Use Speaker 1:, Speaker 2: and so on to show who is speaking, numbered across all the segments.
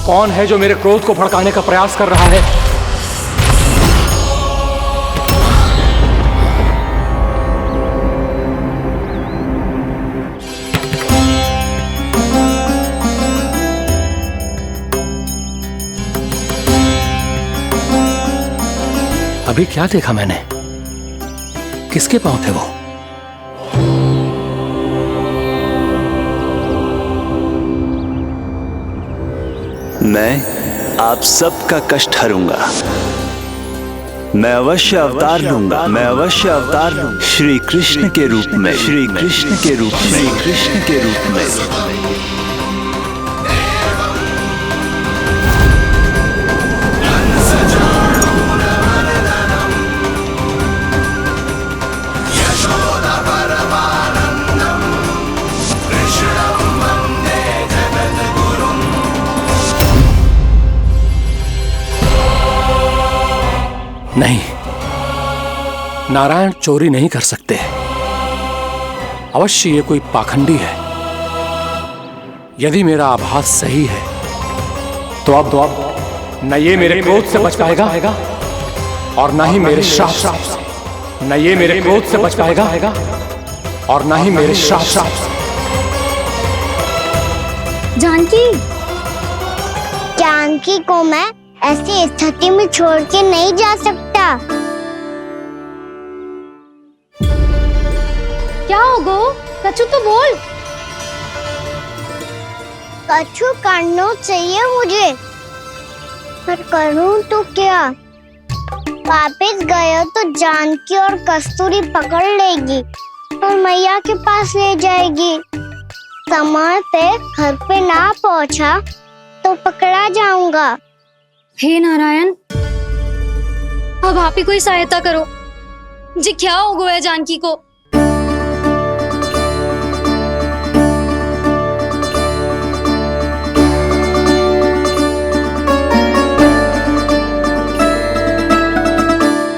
Speaker 1: कौन है जो मेरे क्रोध को भड़काने का प्रयास कर रहा है? अभी क्या देखा मैंने? किसके पांव थे वो?
Speaker 2: मैं आप सबका कष्ट हरूंगा। मैं अवश्य अवतार लूंगा। मैं अवश्य अवतार लूंगा श्री कृष्ण के रूप में। श्री कृष्ण के रूप में। श्री कृष्ण के रूप में।
Speaker 1: नहीं, नारायण चोरी नहीं कर सकते। अवश्य ये कोई पाखंडी है। यदि मेरा आभास सही है तो अब न ये मेरे क्रोध से बच पाएगा और न ही मेरे श्राप से। न ये मेरे क्रोध से बच पाएगा और न ही मेरे श्राप से।
Speaker 3: जानकी को मैं ऐसी स्थिति में छोड़ के नहीं जा सकता।
Speaker 4: क्या हो गो? कछु तो बोल।
Speaker 3: कछु करना चाहिए मुझे, पर करूं तो क्या? वापस गया तो जानकी और कस्तूरी पकड़ लेगी और मैया के पास ले जाएगी। समय पे घर पे ना पहुंचा तो पकड़ा जाऊंगा।
Speaker 4: हे नारायण, अब आप ही कोई सहायता करो जी। क्या हो गया जानकी को?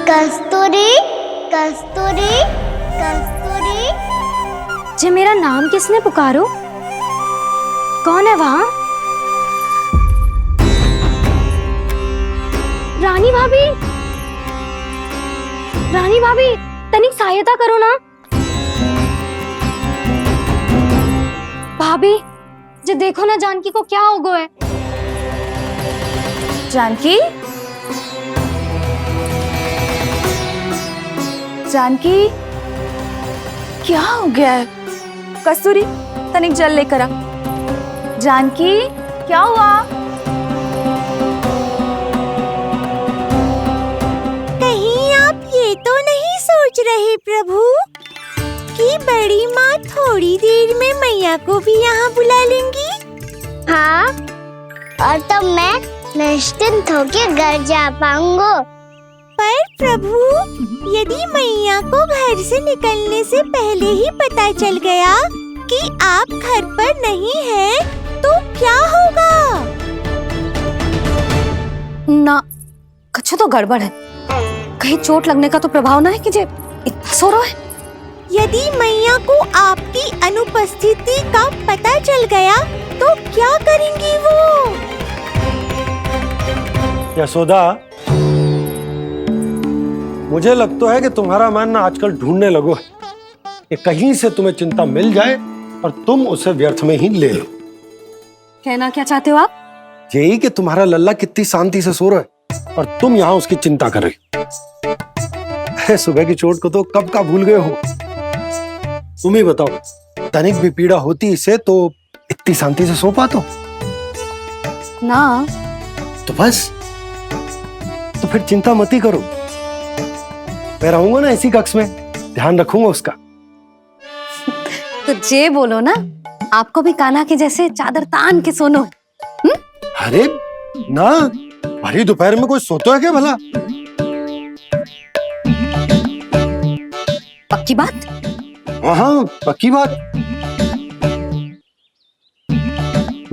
Speaker 3: कस्तूरी, कस्तूरी, कस्तूरी।
Speaker 4: जी मेरा नाम किसने पुकारो? कौन है वहाँ? रानी भाभी, रानी भाभी, तनिक सहायता करो ना। भाभी जी देखो ना जानकी को क्या हो गया है।
Speaker 5: जानकी, जानकी क्या हो गया है? कस्तूरी तनिक जल लेकर आ। जानकी क्या हुआ?
Speaker 3: कहीं आप ये तो नहीं सोच रहे प्रभु कि बड़ी माँ थोड़ी देर में मैया को भी यहाँ बुला लेंगी? हाँ, और तब मैं निश्चिंत होके घर जा पाऊंगा। पर प्रभु, यदि मैया को घर से निकलने से पहले ही पता चल गया कि आप घर पर नहीं हैं, तो क्या होगा?
Speaker 4: ना, कुछ तो गड़बड़ है। कहीं चोट लगने का तो प्रभाव ना है कि जे इतना सो रहा है।
Speaker 3: यदि मैया को आपकी अनुपस्थिति का पता चल गया तो क्या करेंगी वो?
Speaker 6: यशोदा, मुझे लगता है कि तुम्हारा मन आजकल ढूंढने लगो है कि कहीं से तुम्हें चिंता मिल जाए और तुम उसे व्यर्थ में ही ले लो।
Speaker 4: कहना क्या चाहते हो आप?
Speaker 6: यही कि तुम्हारा लल्ला कितनी शांति से सो रहा है और तुम यहाँ उसकी चिंता कर रही। सुबह की चोट को तो कब का भूल गए हो। तुम ही बताओ, तनिक भी पीड़ा होती इसे तो इतनी शांति से सो पाते हो?
Speaker 4: ना।
Speaker 6: तो बस, तो फिर चिंता मत ही करो। मैं रहूंगा ना इसी कक्ष में, ध्यान रखूंगा उसका।
Speaker 4: तो जे बोलो ना, आपको भी कान्हा के जैसे चादर तान के सोनो है।
Speaker 6: अरे ना, भरी दोपहर में कोई सोता है क्या भला?
Speaker 4: पक्की बात?
Speaker 6: हाँ, पक्की बात।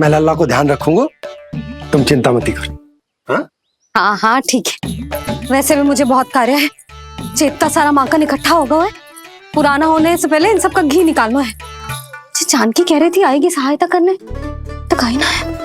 Speaker 6: मैं लल्ला को ध्यान रखूंगा, तुम चिंता मत करो। हाँ
Speaker 4: हाँ हाँ ठीक है। वैसे भी मुझे बहुत कार्य है। इतना सारा माखन इकट्ठा होगा है, पुराना होने से पहले इन सब का घी निकालना है। जानकी कह रही थी आएगी सहायता करने, तो कहीं ना है।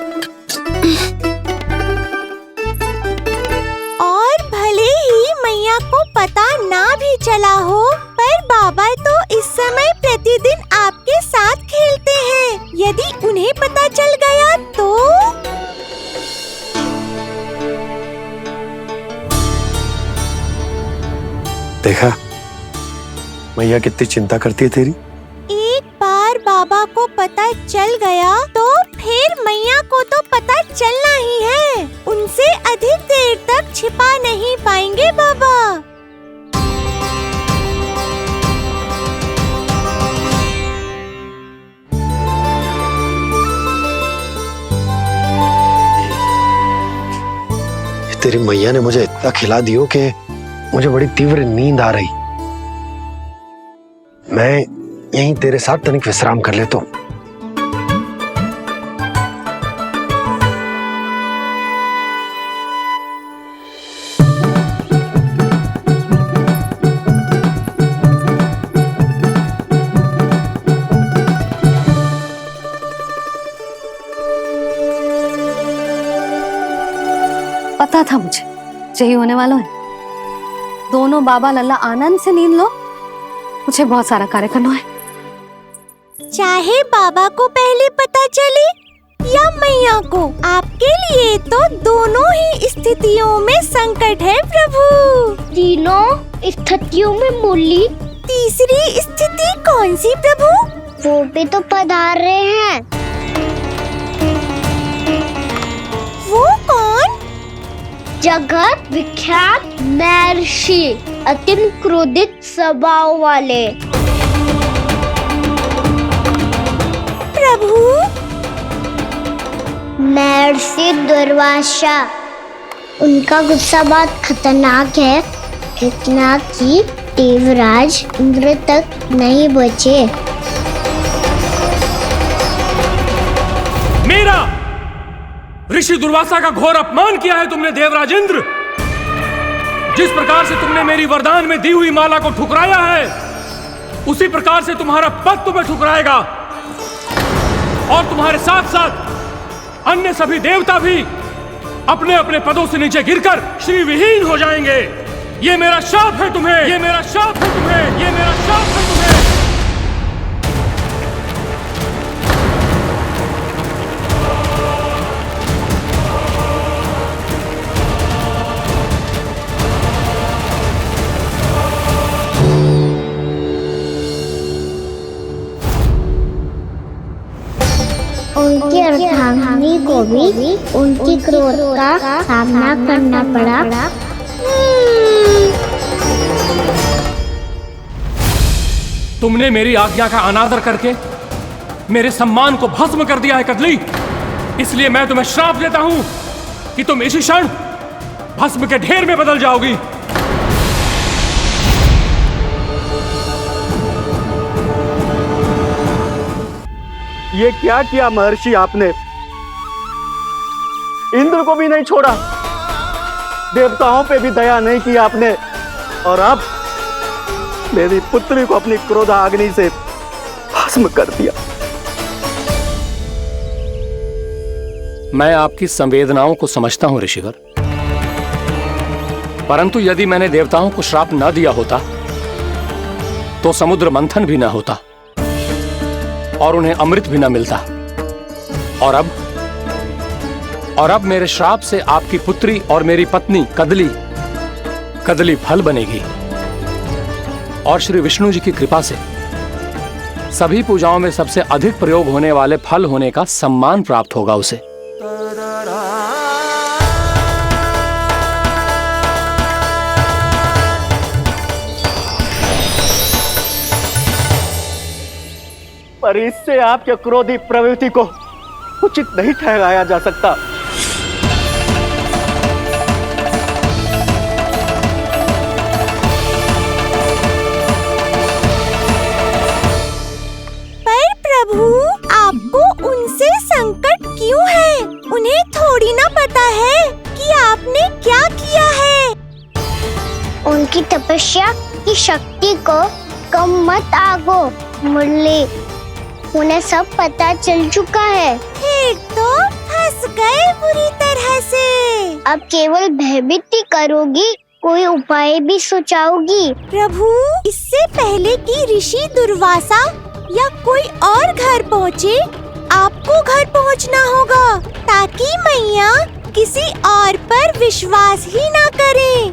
Speaker 6: मैया कितनी चिंता करती है तेरी।
Speaker 3: एक बार बाबा को पता चल गया तो फिर मैया को तो पता चलना ही है। उनसे अधिक देर तक छिपा नहीं पाएंगे बाबा।
Speaker 6: तेरी मैया ने मुझे इतना खिला दियो कि मुझे बड़ी तीव्र नींद आ रही। मैं यहीं तेरे साथ तनिक विश्राम कर लेता हूँ।
Speaker 4: पता था मुझे यही होने वाला है। दोनों बाबा लल्ला आनंद से नींद लो, मुझे बहुत सारा कार्य करना है।
Speaker 3: चाहे बाबा को पहले पता चले या मैया को, आपके लिए तो दोनों ही स्थितियों में संकट है प्रभु।
Speaker 7: तीनों स्थितियों में मुरली,
Speaker 3: तीसरी स्थिति कौन सी प्रभु?
Speaker 7: वो भी तो पधार रहे हैं।
Speaker 3: वो कौन?
Speaker 7: जगत विख्यात महर्षि, अत्यंत क्रोधित स्वभाव वाले।
Speaker 3: प्रभु
Speaker 7: महर्षि दुर्वासा। उनका गुस्सा बहुत खतरनाक है, इतना कि देवराज इंद्र तक नहीं बचे।
Speaker 1: मेरा ऋषि दुर्वासा का घोर अपमान किया है तुमने देवराज इंद्र। जिस प्रकार से तुमने मेरी वरदान में दी हुई माला को ठुकराया है, उसी प्रकार से तुम्हारा पद तुम्हें ठुकराएगा और तुम्हारे साथ साथ अन्य सभी देवता भी अपने अपने पदों से नीचे गिरकर श्री विहीन हो जाएंगे। ये मेरा शाप है तुम्हें, ये मेरा शाप है तुम्हें, ये मेरा शाप है तुम्हें।
Speaker 7: उनकी अर्धांगिनी को भी उनकी क्रोध का सामना करना पड़ा।
Speaker 1: तुमने मेरी आज्ञा का अनादर करके मेरे सम्मान को भस्म कर दिया है कदली। इसलिए मैं तुम्हें श्राप देता हूं कि तुम इसी क्षण भस्म के ढेर में बदल जाओगी।
Speaker 8: ये क्या किया महर्षि आपने? इंद्र को भी नहीं छोड़ा, देवताओं पे भी दया नहीं की आपने, और अब मेरी पुत्री को अपनी क्रोधाग्नि से भस्म कर दिया।
Speaker 1: मैं आपकी संवेदनाओं को समझता हूं ऋषिवर, परंतु यदि मैंने देवताओं को श्राप न दिया होता तो समुद्र मंथन भी न होता और उन्हें अमृत भी न मिलता। और अब मेरे श्राप से आपकी पुत्री और मेरी पत्नी कदली फल बनेगी और श्री विष्णु जी की कृपा से सभी पूजाओं में सबसे अधिक प्रयोग होने वाले फल होने का सम्मान प्राप्त होगा उसे।
Speaker 8: पर इससे आपके क्रोधी प्रवृत्ति को उचित नहीं ठहराया जा सकता।
Speaker 3: पर प्रभु, आपको उनसे संकट क्यों है? उन्हें थोड़ी ना पता है कि आपने क्या किया है।
Speaker 7: उनकी तपस्या की शक्ति को कम मत आगो मुरली, उन्हें सब पता चल चुका है।
Speaker 3: फिर तो फंस गए बुरी तरह से।
Speaker 7: अब केवल भयभीत ही करोगी, कोई उपाय भी सुझाओगी?
Speaker 3: प्रभु, इससे पहले कि ऋषि दुर्वासा या कोई और घर पहुँचे, आपको घर पहुँचना होगा ताकि मैया किसी और पर विश्वास ही ना करे।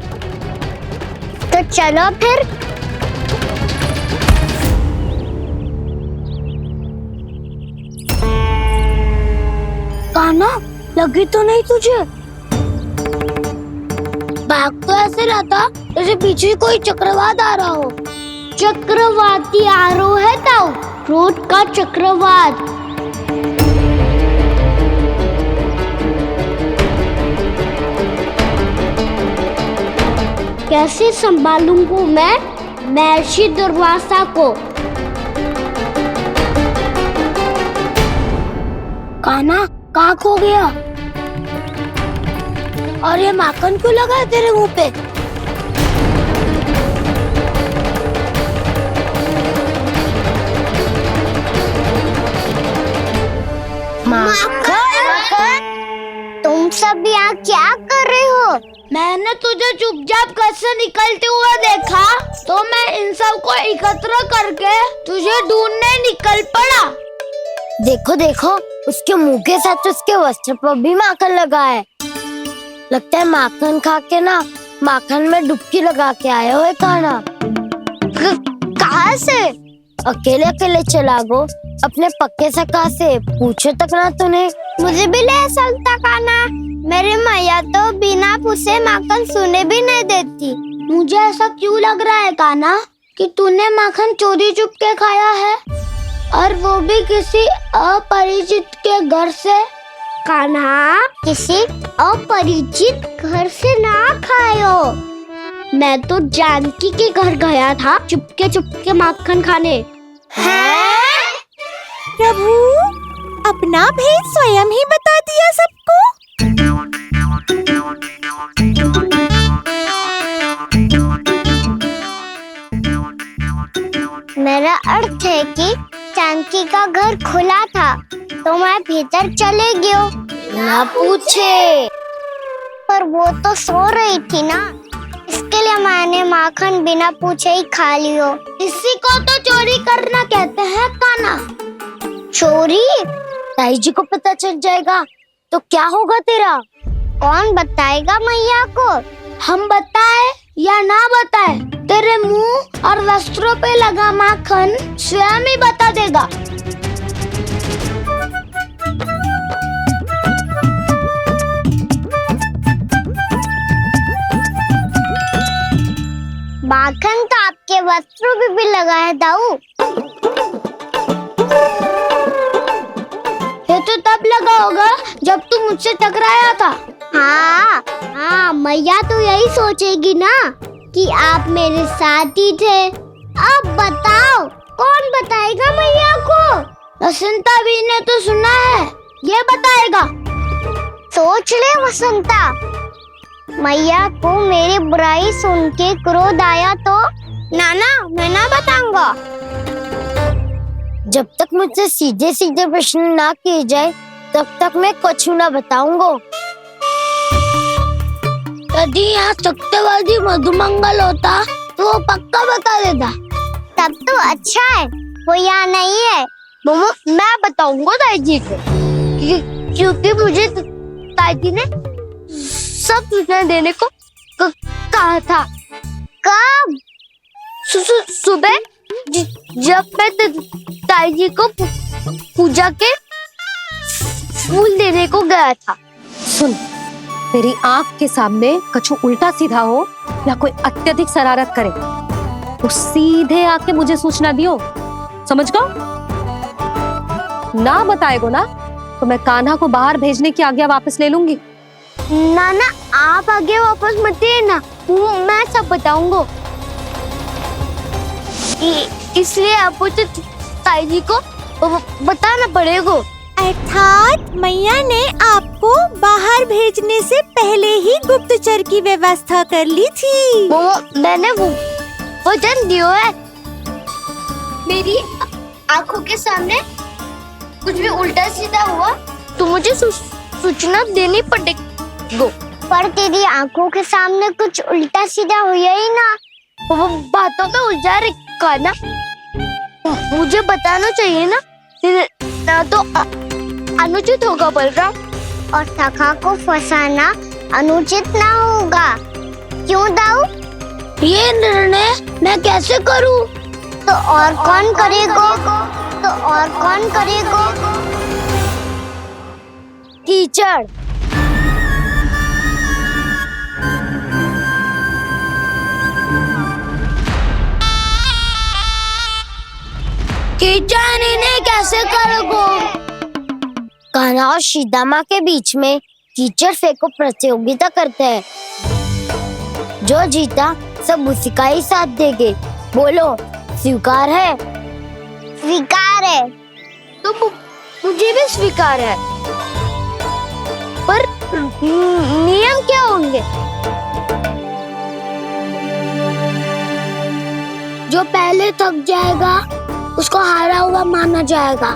Speaker 7: तो चलो फिर। कान्हा, लगी तो नहीं तुझे? भाग तो ऐसे रहा था जैसे पीछे कोई चक्रवात आ रहा हो। चक्रवाती आरो है ताऊ, रोड का चक्रवात। कैसे संभालूंगा मैं महर्षि दुर्वासा को? कान्हा, कहाँ खो गया? और ये माखन क्यों लगा है तेरे मुंह पे? माखन, तुम सब यहाँ क्या कर रहे हो? मैंने तुझे चुपचाप घर से निकलते हुए देखा, तो मैं इन सब को एकत्र करके तुझे ढूंढने निकल पड़ा। देखो देखो, उसके मुंह के साथ उसके वस्त्र पर भी माखन लगा है। लगता है माखन खा के ना माखन में डुबकी लगा के आए हो कान्हा। कहाँ से? अकेले अकेले चला गो अपने पक्के से? कहाँ से पूछो तक ना तूने। मुझे भी ले सकता कान्हा, मेरी मैया तो बिना पूछे माखन सुने भी नहीं देती। मुझे ऐसा क्यों लग रहा है कान्हा कि तूने माखन चोरी चुप के खाया है, और वो भी किसी अपरिचित के घर से? कान्हा, किसी अपरिचित घर से ना खायो। मैं तो जानकी के घर गया था चुपके माखन खाने। हैं?
Speaker 3: प्रभु, अपना भेद स्वयं ही बता दिया सबको।
Speaker 7: मेरा अर्थ है कि जानकी का घर खुला था तो मैं भीतर चले गयो। ना पूछे, पर वो तो सो रही थी ना, इसके लिए मैंने माखन बिना पूछे ही खा लियो। इसी को तो चोरी करना कहते हैं कान्हा। चोरी? ताई जी को पता चल जाएगा तो क्या होगा तेरा? कौन बताएगा मैया को? हम बताए या ना बताए, तेरे मुंह और वस्त्रों पे लगा माखन स्वयं ही बता देगा। माखन तो आपके वस्त्रों पे भी लगा है दाऊ। ये तो तब लगा होगा जब तू मुझसे टकराया था। हाँ, मैया तो यही सोचेगी ना कि आप मेरे साथ ही थे। अब बताओ, कौन बताएगा मैया को? वसंता भी ने तो सुना है, ये बताएगा। सोच ले वसंता, मैया को मेरी बुराई सुन के क्रोध आया तो? नाना, मैं ना बताऊंगा। जब तक मुझसे सीधे सीधे प्रश्न ना किए जाए तब तक मैं कुछ ना बताऊंगा। यदि यहाँ सत्यवादी मधुमंगल होता तो वो पक्का बता देता। तब तो अच्छा है वो यहाँ नहीं है। मैं बताऊंगा ताई जी को, क्योंकि मुझे ताई जी ने सब सूचना देने को कहा था। कब? सुबह जब मैं ताई जी को पूजा के फूल देने को गया था।
Speaker 4: सुन, तेरी आंख के सामने कछु उल्टा सीधा हो या कोई अत्यधिक शरारत करे तो सीधे आके मुझे सूचना दियो, समझ गो? ना बताएगो ना तो मैं कान्हा को बाहर भेजने की आज्ञा वापस ले लूंगी।
Speaker 7: नाना, आप आगे वापस मत देना, मैं सब बताऊंगा। इसलिए आपको तो ताई जी को बताना पड़ेगा।
Speaker 3: अर्थात मैया ने आपको बाहर भेजने से पहले ही गुप्तचर की व्यवस्था कर ली थी।
Speaker 7: मैंने वचन दिया है। मेरी आंखों के सामने कुछ भी उल्टा सीधा हुआ तो मुझे सूचना देनी पड़ेगी। पर तेरी आंखों के सामने कुछ उल्टा सीधा हुआ ही ना, वो बातों पे उलझा रखा ना, मुझे बताना चाहिए ना तो अनुचित होगा बलराम। और सखा को फंसाना अनुचित ना होगा, क्यों दाऊ? ये निर्णय मैं कैसे करूं? तो और कौन करेगा? कीचड़। कीचड़ इन्हें कैसे करोगे? कान्हा और सीता माँ के बीच में कीचड़ फेंको प्रतियोगिता करते हैं। जो जीता सब उसी का ही साथ देंगे। बोलो स्वीकार है? स्वीकार है। तो मुझे भी स्वीकार है। पर नियम क्या होंगे? जो पहले थक जाएगा उसको हारा हुआ माना जाएगा,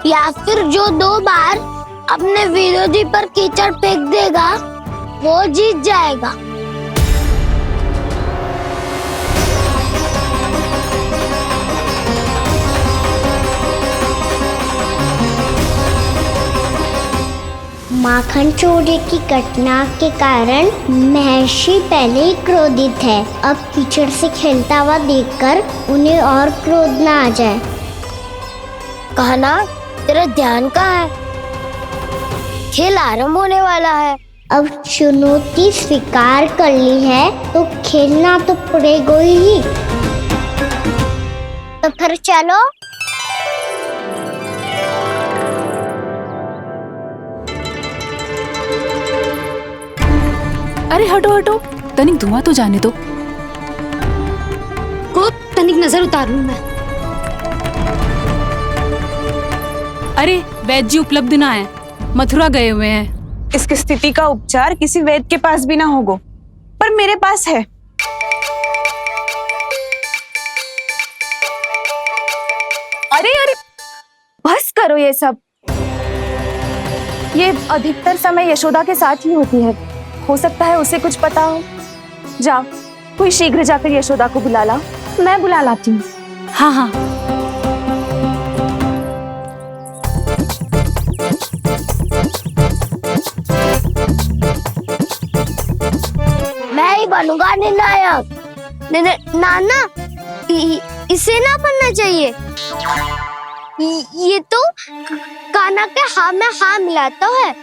Speaker 7: या फिर जो 2 बार अपने विरोधी पर कीचड़ फेंक देगा वो जीत जाएगा। माखन चोरी की घटना के कारण महर्षि पहले ही क्रोधित है। अब कीचड़ से खेलता हुआ देखकर उन्हें और क्रोध न आ जाए। कहना तेरा ध्यान कहाँ है? खेल आरंभ होने वाला है। अब चुनौती स्वीकार कर ली है तो खेलना तो पड़ेगा ही। तो फिर चलो।
Speaker 5: अरे हटो हटो, तनिक धुआं तो जाने दो।
Speaker 4: को तनिक नजर उतार लूं मैं।
Speaker 9: अरे वैद्य जी उपलब्ध ना है, मथुरा गए हुए हैं।
Speaker 5: इसकी स्थिति का उपचार किसी वैद्य के पास भी ना होगा, पर मेरे पास है। अरे अरे बस करो ये सब। ये अधिकतर समय यशोदा के साथ ही होती है। हो सकता है उसे कुछ पता हो। जाओ, कोई शीघ्र जाकर यशोदा को बुला ला। मैं बुला लाती हूँ।
Speaker 9: हाँ हाँ।
Speaker 7: मैं ही बनूंगा निर्णायक। नाना, इसे ना बनना चाहिए। ये तो कान्हा के हाँ में हाँ मिलाता है।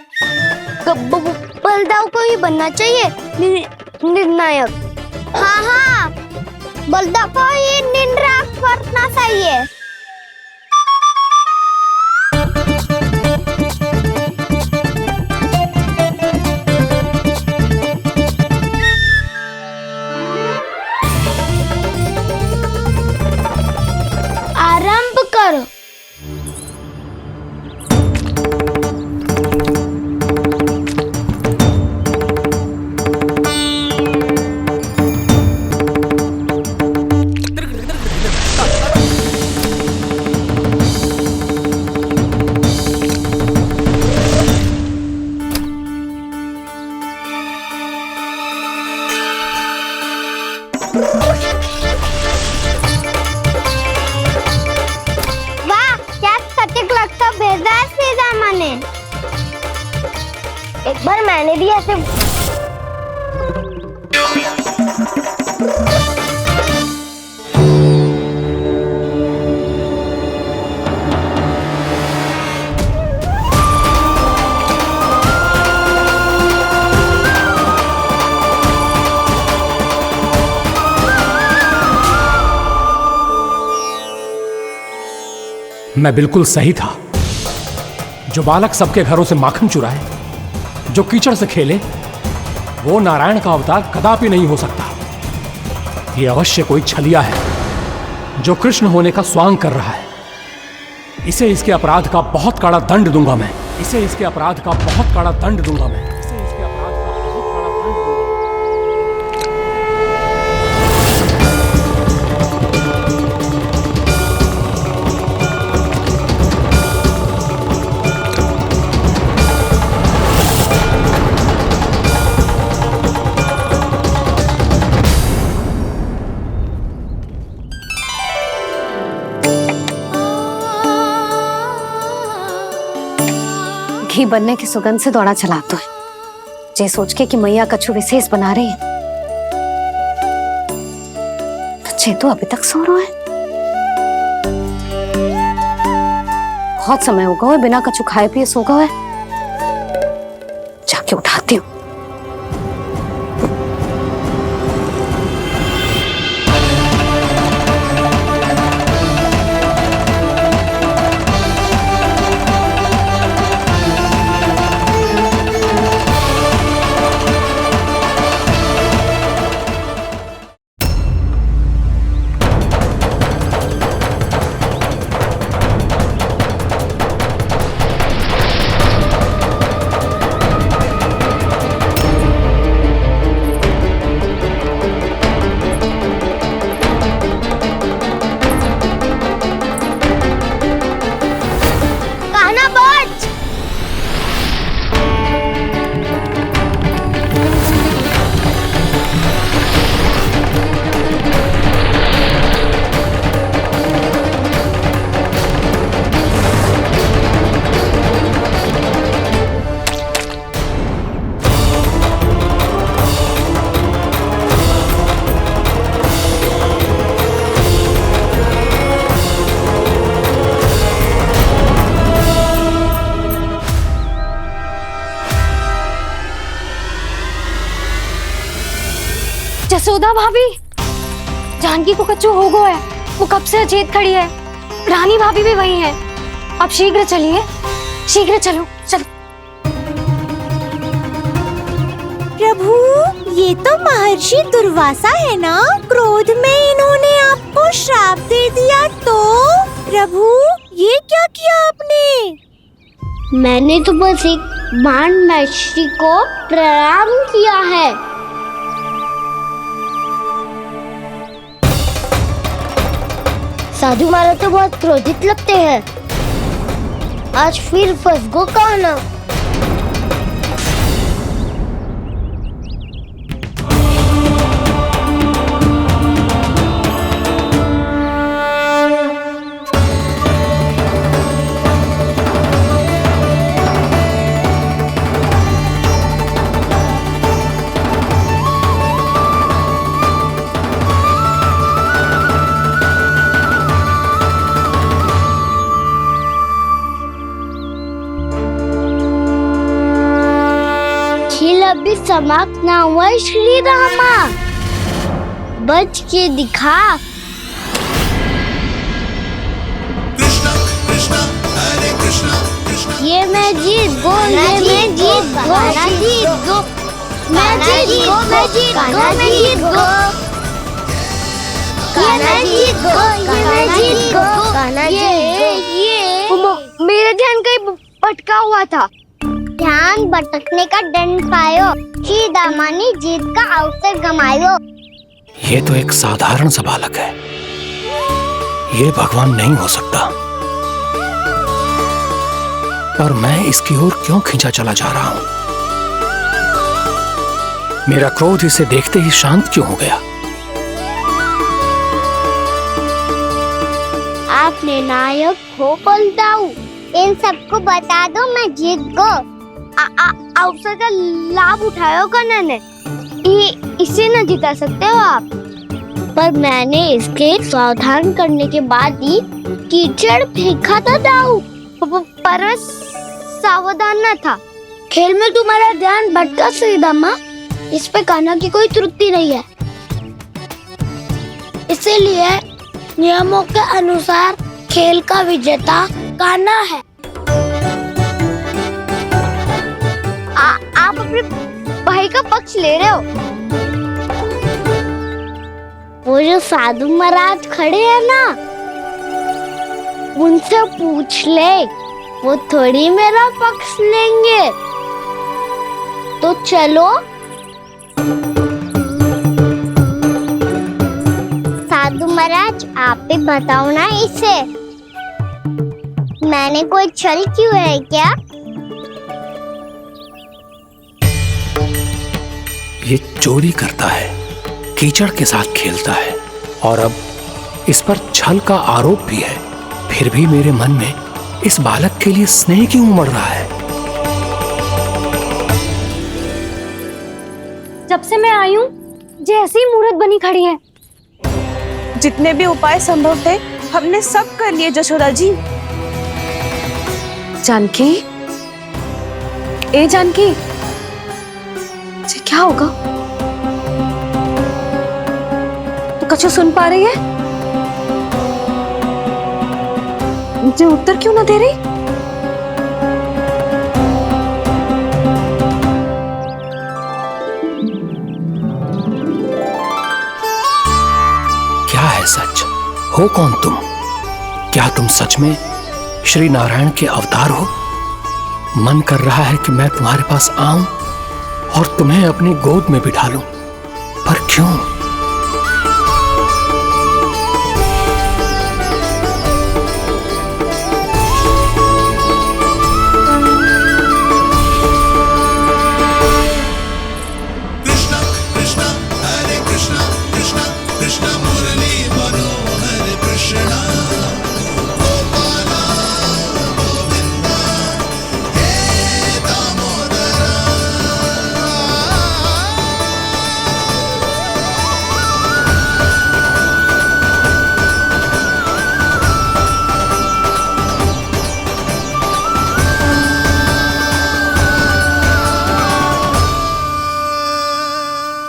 Speaker 7: बलदाव को ही बनना चाहिए निर्णायक। हाँ हाँ, बलदाव को ही निर्णायक बनना चाहिए। आरंभ करो। वाह, क्या सटीक लगता भेजा है सीधा मैंने। एक बार मैंने भी ऐसे
Speaker 1: मैं बिल्कुल सही था। जो बालक सबके घरों से माखन चुराए, जो कीचड़ से खेले, वो नारायण का अवतार कदापि नहीं हो सकता। ये अवश्य कोई छलिया है जो कृष्ण होने का स्वांग कर रहा है। इसे इसके अपराध का बहुत कड़ा दंड दूंगा मैं। इसे इसके अपराध का बहुत कड़ा दंड दूंगा मैं। इसे इसके अपराध का बहुत कड़ा दंड दूंगा।
Speaker 4: घी बनने की सुगंध से दौड़ा चला तो है, जे सोच के कि मैया कछु विशेष बना रही है। तो चेतु अभी तक सो रहा है। बहुत समय हो गया है, बिना कछु खाए पिए सो गया है। जाके उठाती हूँ।
Speaker 7: कान्हा बच।
Speaker 4: जसोदा भाभी, जानकी को कच्चू हो गया है, वो कब से अचेत खड़ी है। रानी भाभी भी वही है। आप शीघ्र चलिए, शीघ्र चलो चलो।
Speaker 3: प्रभु, ये तो महर्षि दुर्वासा है ना? क्रोध में इन्होंने आपको श्राप दे दिया तो? प्रभु, ये क्या किया आपने?
Speaker 7: मैंने तो बस एक बाण महर्षि को प्रणाम किया है। साधु महाराज तो बहुत क्रोधित लगते हैं। आज फिर फंस गो कान्हा। खेल अभी समाप्त ना हुआ श्री रामा, बच के दिखा। ये मैं जीत गो, ये मैं जीत गो, मैं जीत गो, मैं जीत गो, मैं जीत गो, मैं जीत गो, ये मैं जीत गो, ये मैं जीत गो, ये मेरा ध्यान कहीं भटका हुआ था। ध्यान भटकने का दंड पायो, श्री दामानी जीत का अवसर गमायो।
Speaker 1: ये तो एक साधारण सा बालक है, ये भगवान नहीं हो सकता। पर मैं इसकी ओर क्यों खींचा चला जा रहा हूं? मेरा क्रोध इसे देखते ही शांत क्यों हो गया?
Speaker 7: आपने नायक हो पलटाऊ, इन सबको बता दो मैं जीत गो। अवसर का लाभ उठायो कान्हा ने, इसे न जिता सकते हो आप। पर मैंने इसके सावधान करने के बाद ही कीचड़ फेंका था दाऊ, पर सावधान न था। खेल में तुम्हारा ध्यान भटका श्रीदामा, इस पे कान्हा की कोई त्रुटि नहीं है। इसीलिए नियमों के अनुसार खेल का विजेता कान्हा है। आप अपने भाई का पक्ष ले रहे हो। वो जो साधु महाराज खड़े हैं ना, उनसे पूछ ले, वो थोड़ी मेरा पक्ष लेंगे। तो चलो। साधु महाराज, आप भी बताओ ना इसे, मैंने कोई छल क्यों है क्या?
Speaker 1: ये चोरी करता है, कीचड़ के साथ खेलता है और अब इस पर छल का आरोप भी है। फिर भी मेरे मन में इस बालक के लिए स्नेह क्यों उमड़ रहा है?
Speaker 4: जब से मैं आई हूँ जैसी ही मूर्त बनी खड़ी है।
Speaker 5: जितने भी उपाय संभव थे हमने सब कर लिए जशोदा जी।
Speaker 4: जानकी, ए जानकी, इसे क्या होगा? तो कछु सुन पा रही है? मुझे उत्तर क्यों ना दे रही?
Speaker 1: क्या है सच? हो कौन तुम? क्या तुम सच में श्री नारायण के अवतार हो? मन कर रहा है कि मैं तुम्हारे पास आऊं और तुम्हें अपनी गोद में बिठा लूं, पर क्यों?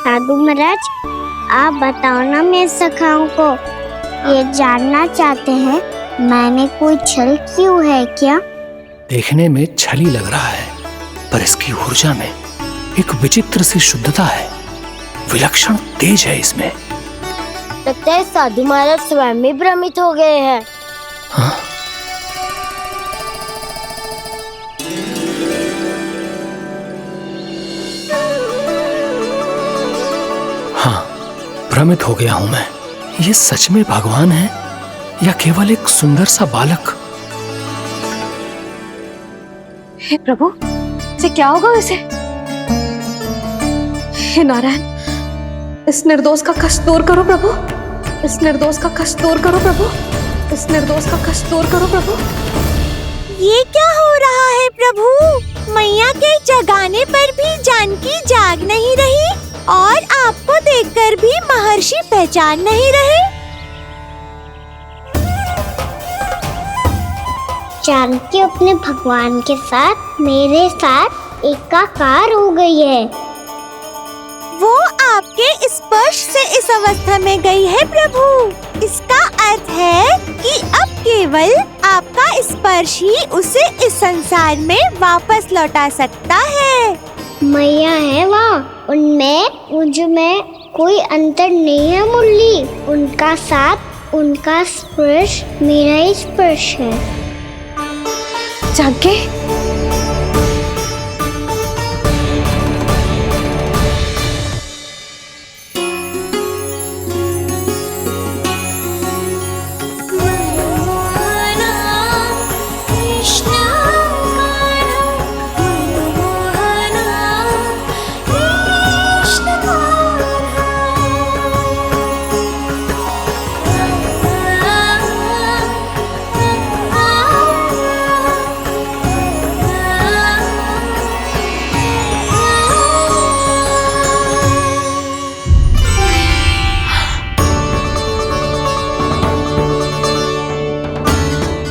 Speaker 7: साधु महाराज, आप बताओ ना मेरे सखाओं को, ये जानना चाहते हैं मैंने कोई छल क्यों है क्या?
Speaker 1: देखने में छली लग रहा है, पर इसकी ऊर्जा में एक विचित्र सी शुद्धता है, विलक्षण तेज है इसमें।
Speaker 7: लगता है साधु महाराज स्वयं भी भ्रमित हो गए हैं।
Speaker 1: हाँ? हाँ, भ्रमित हो गया हूं मैं। ये सच में भगवान है या केवल एक सुंदर सा बालक?
Speaker 4: हे प्रभु, इसे क्या होगा वैसे? हे नारायण, इस निर्दोष का कष्ट दूर करो प्रभु, इस निर्दोष का कष्ट दूर करो प्रभु, इस निर्दोष का कष्ट दूर करो प्रभु।
Speaker 3: ये क्या हो रहा है प्रभु? मैया के जगाने पर भी जानकी जाग नहीं रही और आपको देखकर भी महर्षि पहचान नहीं रहे।
Speaker 7: जानकी अपने भगवान के साथ मेरे साथ एकाकार हो गई है।
Speaker 3: वो आपके स्पर्श से इस अवस्था में गई है प्रभु। इसका अर्थ है कि अब केवल आपका स्पर्श ही उसे इस संसार में वापस लौटा सकता है।
Speaker 7: मैया है वहाँ, उनमें मुझमें कोई अंतर नहीं है मुरली। उनका साथ, उनका स्पर्श मेरा ही स्पर्श है।
Speaker 4: जानकी,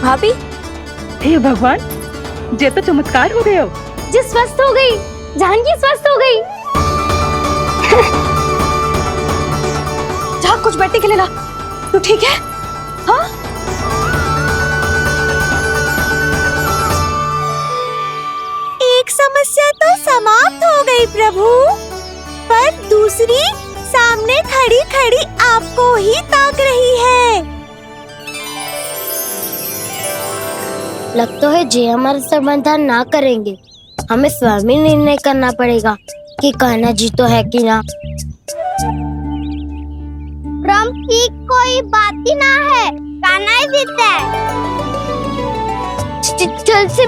Speaker 5: भाभी,
Speaker 10: हे भगवान, जे तो चमत्कार हो गए हो।
Speaker 4: जी स्वस्थ हो गई, जानकी स्वस्थ हो गई। जा कुछ बैठने के लिए ला। तू ठीक है? हाँ?
Speaker 3: एक समस्या तो समाप्त हो गई प्रभु, पर दूसरी सामने खड़ी खड़ी आपको ही ताक रही है।
Speaker 7: लगता है जे हमारा समाधान ना करेंगे, हमें स्वयं ही निर्णय करना पड़ेगा कि कान्हा जी तो है कि ना। ब्रह्म की कोई बात ही ना है, कान्हा ही जीता है। छल से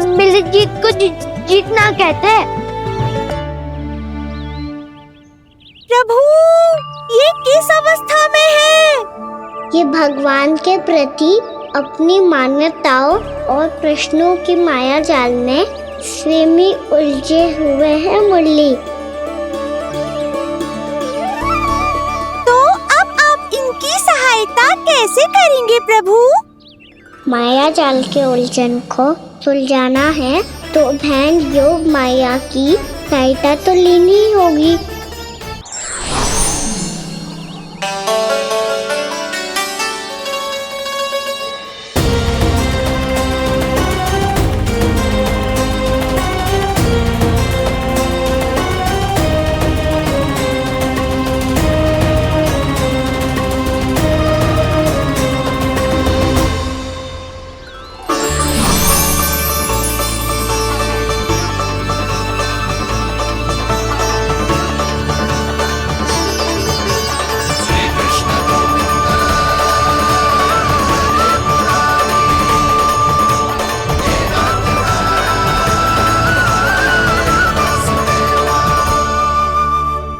Speaker 7: मिली जीत को जीतना कहते हैं।
Speaker 3: प्रभु, ये किस अवस्था में है?
Speaker 7: ये भगवान के प्रति अपनी मान्यताओं और प्रश्नों की माया जाल में स्वयं ही उलझे हुए हैं मुरली।
Speaker 3: तो अब आप इनकी सहायता कैसे करेंगे प्रभु?
Speaker 7: माया जाल के उलझन को सुलझाना है तो ध्यान योग माया की सहायता तो लेनी ही होगी।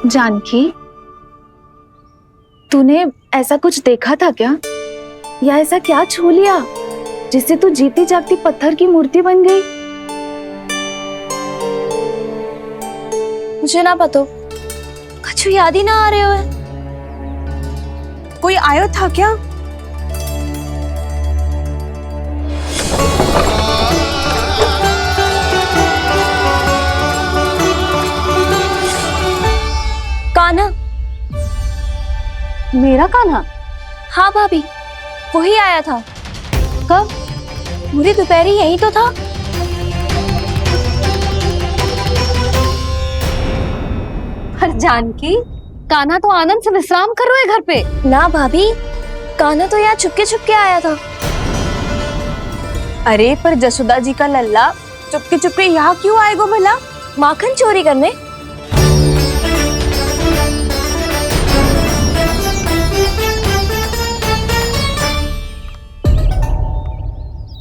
Speaker 5: जानकी, तूने ऐसा कुछ देखा था क्या, या ऐसा क्या छू लिया जिससे तू जीती जागती पत्थर की मूर्ति बन गई? मुझे ना पता, कुछ याद ही ना आ रहे हो। कोई आयो था क्या? कान्हा।
Speaker 4: मेरा कान्हा?
Speaker 5: हाँ भाभी, वही आया था। कब? पूरी दोपहर यही तो था।
Speaker 4: पर जानकी, कान्हा तो आनंद से विश्राम कर रहे घर पे।
Speaker 5: ना भाभी, कान्हा तो यहाँ छुपके छुपके आया था। अरे पर जसोदा जी का लल्ला चुपके चुपके यहाँ क्यों आएगा भला? माखन चोरी करने?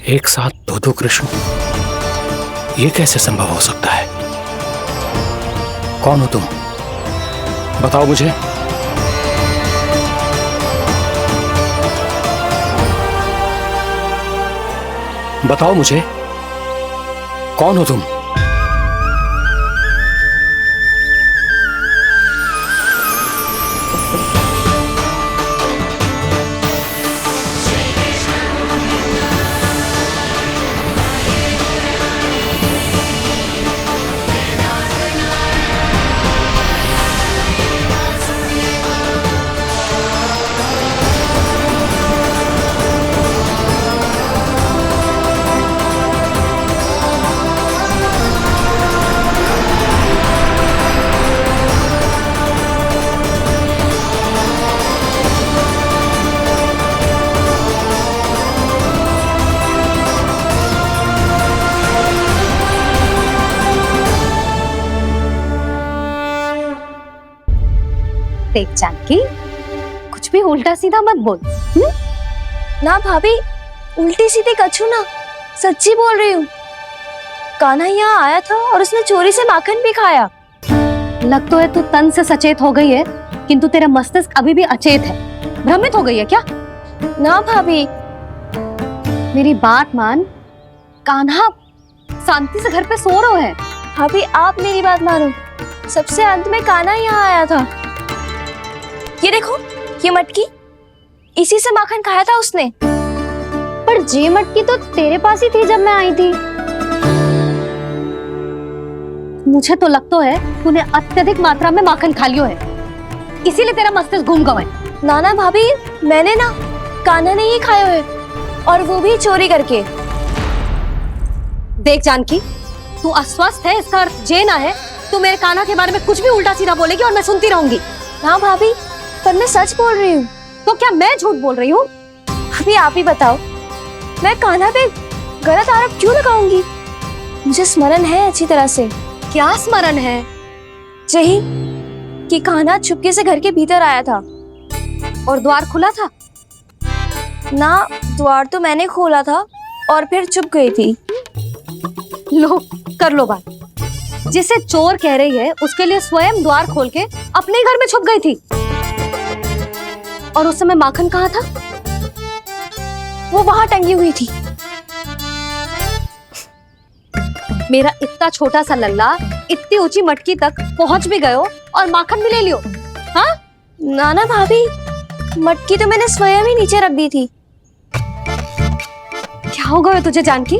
Speaker 1: एक साथ दो कृष्ण, ये कैसे संभव हो सकता है? कौन हो तुम? बताओ मुझे। बताओ मुझे, कौन हो तुम?
Speaker 4: देख जानकी, कुछ भी उल्टा सीधा मत बोल।
Speaker 5: ना भाभी, उल्टी सीधी कछू ना, सच्ची बोल रही हूँ। कान्हा यहाँ आया था और उसने चोरी से माखन भी खाया।
Speaker 4: लग तो है तू तन से सचेत हो गई है, किंतु तेरा मस्तिष्क अभी भी अचेत है। भ्रमित हो गई है क्या?
Speaker 5: ना भाभी,
Speaker 4: मेरी बात मान। कान्हा शांति से घर पे सो रहा है।
Speaker 5: भाभी आप मेरी बात मानो, सबसे अंत में कान्हा यहाँ आया था। ये देखो, ये मटकी, इसी से माखन खाया था उसने।
Speaker 4: पर जे मटकी तो तेरे पास ही थी जब मैं आई थी। मुझे तो लगता है तूने अत्यधिक मात्रा में माखन खा लियो है, इसीलिए तेरा मस्तिष्क घूम गया है।
Speaker 5: नाना भाभी, मैंने ना कान्हा ने ही खाया है, और वो भी चोरी करके।
Speaker 4: देख जानकी, तू अस्वस्थ है, इसका अर्थ जे ना है तू मेरे कान्हा के बारे में कुछ भी उल्टा सीधा बोलेगी और मैं सुनती रहूंगी।
Speaker 5: ना भाभी, पर मैं सच बोल रही हूँ।
Speaker 4: तो क्या मैं झूठ बोल रही हूँ?
Speaker 5: अभी आप ही बताओ, मैं कान्हा पे गलत आरोप क्यों लगाऊंगी? मुझे स्मरण है अच्छी तरह से।
Speaker 4: क्या स्मरण है?
Speaker 5: यही कि कान्हा चुपके से घर के भीतर आया था।
Speaker 4: और द्वार खुला था?
Speaker 5: ना, द्वार तो मैंने खोला था और फिर चुप गई थी।
Speaker 4: लो, कर लो बात। जिसे चोर कह रही है उसके लिए स्वयं द्वार खोल के अपने घर में छुप गई थी। और उस समय माखन कहाँ था?
Speaker 5: वो वहां टंगी हुई थी।
Speaker 4: मेरा इतना छोटा सा लल्ला इतनी ऊंची मटकी तक पहुंच भी गयो और माखन भी ले लियो। हाँ?
Speaker 5: नाना भाभी, मटकी तो मैंने स्वयं ही नीचे रख दी थी।
Speaker 4: क्या हो गया तुझे जानकी?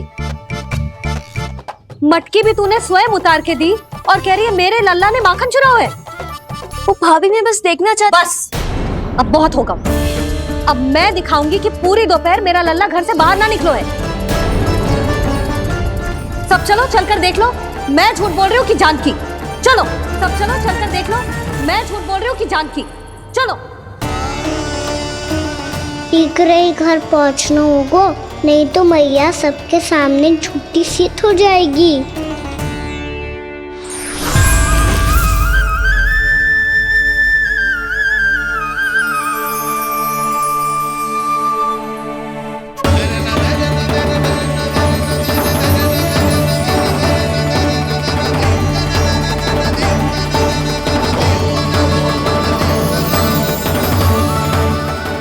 Speaker 4: मटकी भी तूने स्वयं उतार के दी और कह रही है मेरे लल्ला ने माखन चुराया है।
Speaker 5: वो भाभी मैं बस देखना चाहती।
Speaker 4: बस अब बहुत होगा। अब मैं दिखाऊंगी कि पूरी दोपहर मेरा लल्ला घर से बाहर ना निकलो है। सब चलो चलकर देख लो मैं झूठ बोल रही हूँ कि जानकी। चलो सब चलो चलकर देख लो मैं झूठ बोल रही हूँ कि जानकी। चलो।
Speaker 7: ठीक रही घर पहुंचना होगा, नहीं तो मैया सबके सामने झूठी सिद्ध हो जाएगी।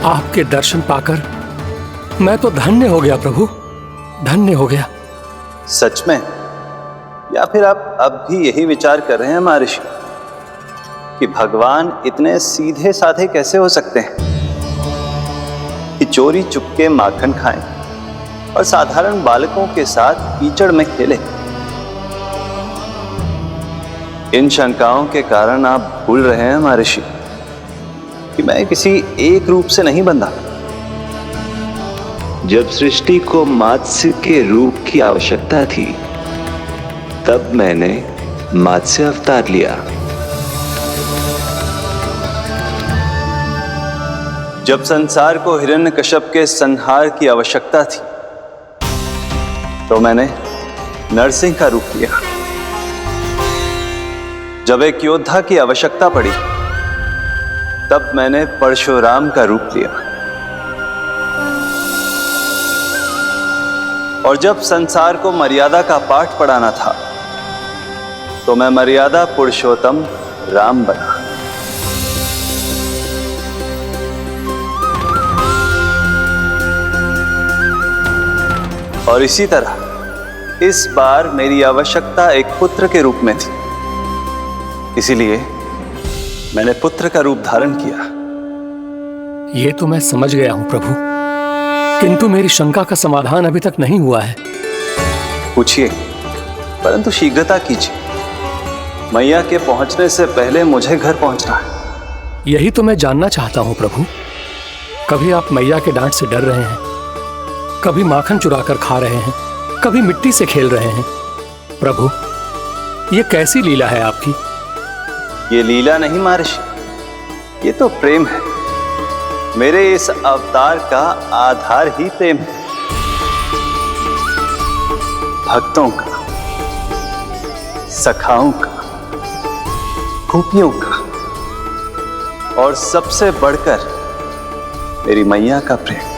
Speaker 1: आपके दर्शन पाकर मैं तो धन्य हो गया प्रभु, धन्य हो गया।
Speaker 2: सच में? या फिर आप अब भी यही विचार कर रहे हैं महर्षि कि भगवान इतने सीधे साधे कैसे हो सकते हैं कि चोरी चुपके माखन खाएं और साधारण बालकों के साथ कीचड़ में खेले? इन शंकाओं के कारण आप भूल रहे हैं महर्षि कि मैं किसी एक रूप से नहीं बंधा। जब सृष्टि को मत्स्य के रूप की आवश्यकता थी तब मैंने मत्स्य अवतार लिया। जब संसार को हिरण्यकश्यप के संहार की आवश्यकता थी तो मैंने नरसिंह का रूप लिया। जब एक योद्धा की आवश्यकता पड़ी तब मैंने परशुराम का रूप लिया। और जब संसार को मर्यादा का पाठ पढ़ाना था तो मैं मर्यादा पुरुषोत्तम राम बना। और इसी तरह इस बार मेरी आवश्यकता एक पुत्र के रूप में थी, इसीलिए मैंने पुत्र का रूप धारण किया।
Speaker 1: ये तो मैं समझ गया हूं प्रभु, किंतु मेरी शंका का समाधान अभी तक नहीं हुआ है।
Speaker 2: पूछिए, परंतु शीघ्रता कीजिए। मैया के पहुंचने से पहले मुझे घर पहुंचना है।
Speaker 1: यही तो मैं जानना चाहता हूं प्रभु। कभी आप मैया के डांट से डर रहे हैं, कभी माखन चुराकर खा रहे हैं, कभी मिट्टी से खेल रहे हैं। प्रभु, ये कैसी लीला है आपकी?
Speaker 2: ये लीला नहीं महर्षि, ये तो प्रेम है। मेरे इस अवतार का आधार ही प्रेम है। भक्तों का, सखाओं का, गोपियों का और सबसे बढ़कर मेरी मैया का प्रेम।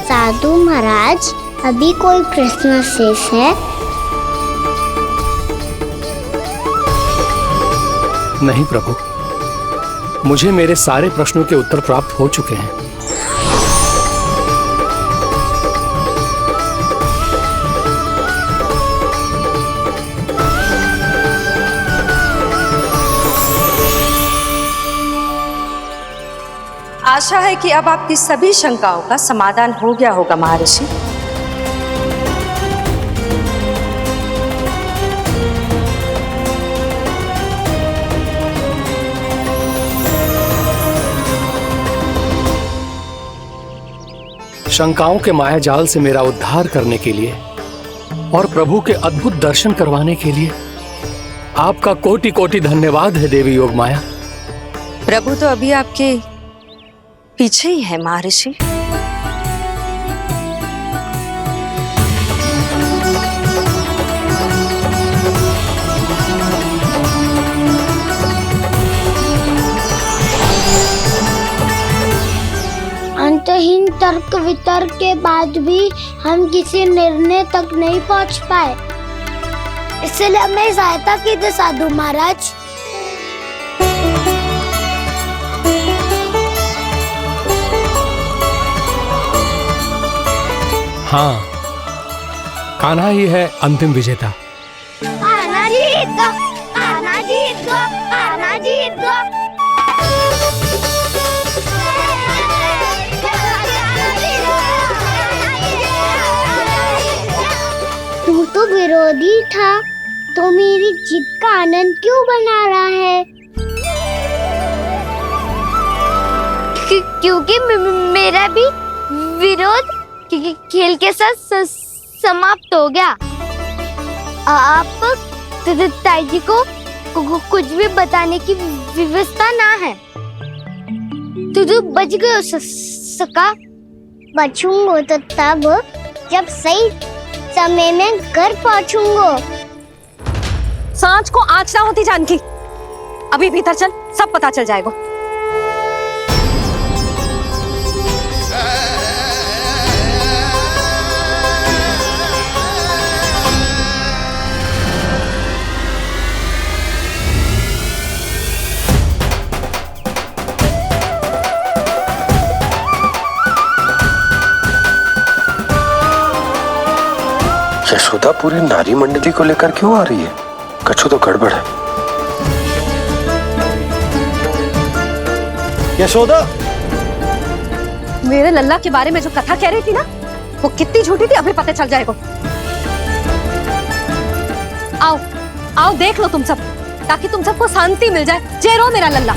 Speaker 7: साधु महाराज, अभी कोई प्रश्न शेष है?
Speaker 1: नहीं प्रभु, मुझे मेरे सारे प्रश्नों के उत्तर प्राप्त हो चुके हैं।
Speaker 11: आशा है कि अब आपकी सभी शंकाओं का समाधान हो गया होगा महर्षि।
Speaker 1: शंकाओं के मायाजाल से मेरा उद्धार करने के लिए और प्रभु के अद्भुत दर्शन करवाने के लिए आपका कोटि कोटि धन्यवाद है देवी योगमाया।
Speaker 11: प्रभु तो अभी आपके पीछे ही है महर्षि।
Speaker 7: अंतहीन तर्क वितर्क के बाद भी हम किसी निर्णय तक नहीं पहुंच पाए, इसलिए हमें सहायता कीजिए साधु महाराज।
Speaker 1: हाँ, कान्हा ही है अंतिम विजेता।
Speaker 7: आना जीत दो, आना जीत दो, आना जीत दो। विरोधी था तो मेरी जीत का आनंद क्यों बना रहा है? क्योंकि मेरा भी विरोध खेल के साथ समाप्त हो गया। आप ताई जी को कुछ भी बताने की व्यवस्था ना है। तू बच गयो सका। बचूंगो तो तब जब सही समय में घर पहुंचूंगो।
Speaker 4: सांच को आँच ना होती जानकी। अभी भीतर चल, सब पता चल जाएगा।
Speaker 6: यशोदा पूरी नारी मंडली को लेकर क्यों आ रही है? कछु तो गड़बड़ है। यशोदा,
Speaker 4: मेरे लल्ला के बारे में जो कथा कह रही थी ना, वो कितनी झूठी थी अभी पता चल जाएगा। आओ आओ देख लो तुम सब, ताकि तुम सबको शांति मिल जाए। जय रो मेरा लल्ला।